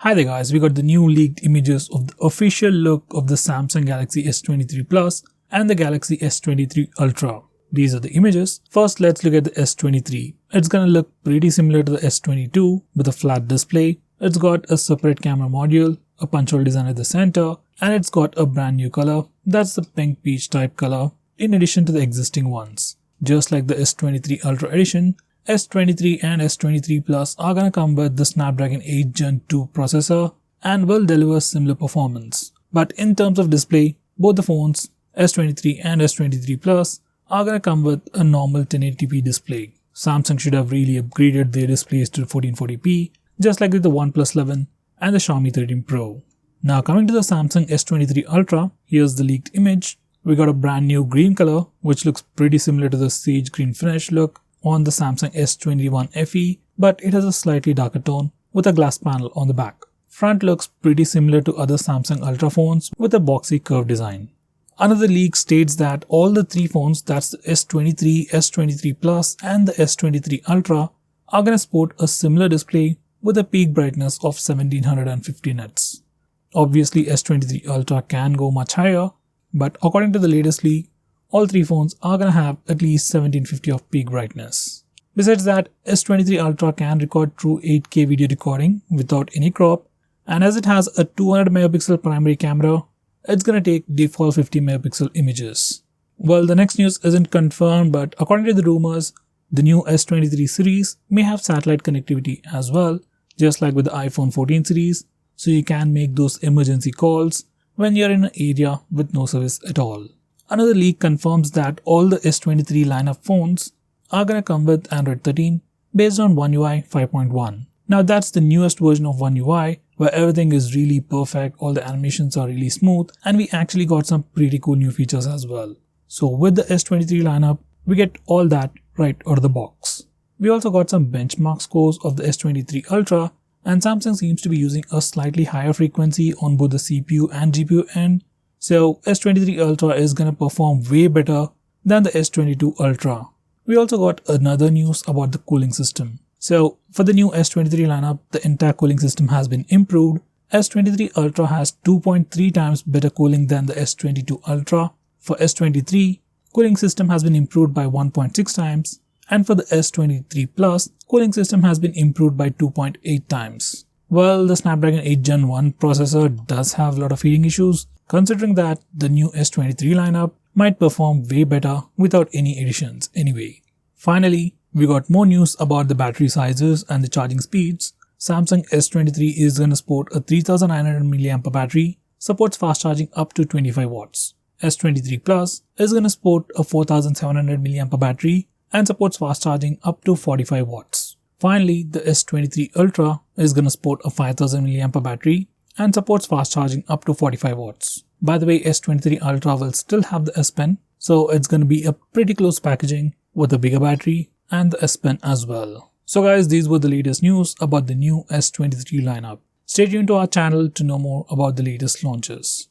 Hi there guys, we got the new leaked images of the official look of the Samsung Galaxy S23 Plus and the Galaxy S23 Ultra. These are the images. First, let's look at the S23. It's gonna look pretty similar to the S22 with a flat display. It's got a separate camera module, a punch hole design at the center, and it's got a brand new color. That's the pink peach type color in addition to the existing ones. Just like the S23 Ultra Edition, S23 and S23 Plus are gonna come with the Snapdragon 8 Gen 2 processor and will deliver similar performance. But in terms of display, both the phones, S23 and S23 Plus, are gonna come with a normal 1080p display. Samsung should have really upgraded their displays to 1440p, just like with the OnePlus 11 and the Xiaomi 13 Pro. Now coming to the Samsung S23 Ultra, here's the leaked image. We got a brand new green color, which looks pretty similar to the sage green finish look on the Samsung S21 FE, but it has a slightly darker tone with a glass panel on the back. Front looks pretty similar to other Samsung Ultra phones with a boxy curved design. Another leak states that all the three phones, that's the S23, S23 Plus and the S23 Ultra, are gonna sport a similar display with a peak brightness of 1750 nits. Obviously S23 Ultra can go much higher, but according to the latest leak, all three phones are gonna have at least 1750 of peak brightness. Besides that, S23 Ultra can record true 8K video recording without any crop, and as it has a 200 megapixel primary camera, it's gonna take default 50 megapixel images. Well, the next news isn't confirmed, but according to the rumors, the new S23 series may have satellite connectivity as well, just like with the iPhone 14 series, so you can make those emergency calls when you're in an area with no service at all. Another leak confirms that all the S23 lineup phones are gonna come with Android 13 based on One UI 5.1. Now that's the newest version of One UI where everything is really perfect, all the animations are really smooth, and we actually got some pretty cool new features as well. So with the S23 lineup, we get all that right out of the box. We also got some benchmark scores of the S23 Ultra, and Samsung seems to be using a slightly higher frequency on both the CPU and GPU end. So S23 Ultra is gonna perform way better than the S22 Ultra. We also got another news about the cooling system. So for the new S23 lineup, the entire cooling system has been improved. S23 Ultra has 2.3 times better cooling than the S22 Ultra. For S23, cooling system has been improved by 1.6 times. And for the S23 Plus, cooling system has been improved by 2.8 times. Well, the Snapdragon 8 Gen 1 processor does have a lot of heating issues, considering that the new S23 lineup might perform way better without any additions anyway. Finally, we got more news about the battery sizes and the charging speeds. Samsung S23 is going to sport a 3900 mAh battery, supports fast charging up to 25 watts. S23 Plus is going to sport a 4700 mAh battery and supports fast charging up to 45 watts. Finally, the S23 Ultra is going to sport a 5000 mAh battery and supports fast charging up to 45 watts. By the way, S23 Ultra will still have the S Pen, so it's going to be a pretty close packaging with a bigger battery and the S Pen as well. So guys, these were the latest news about the new S23 lineup. Stay tuned to our channel to know more about the latest launches.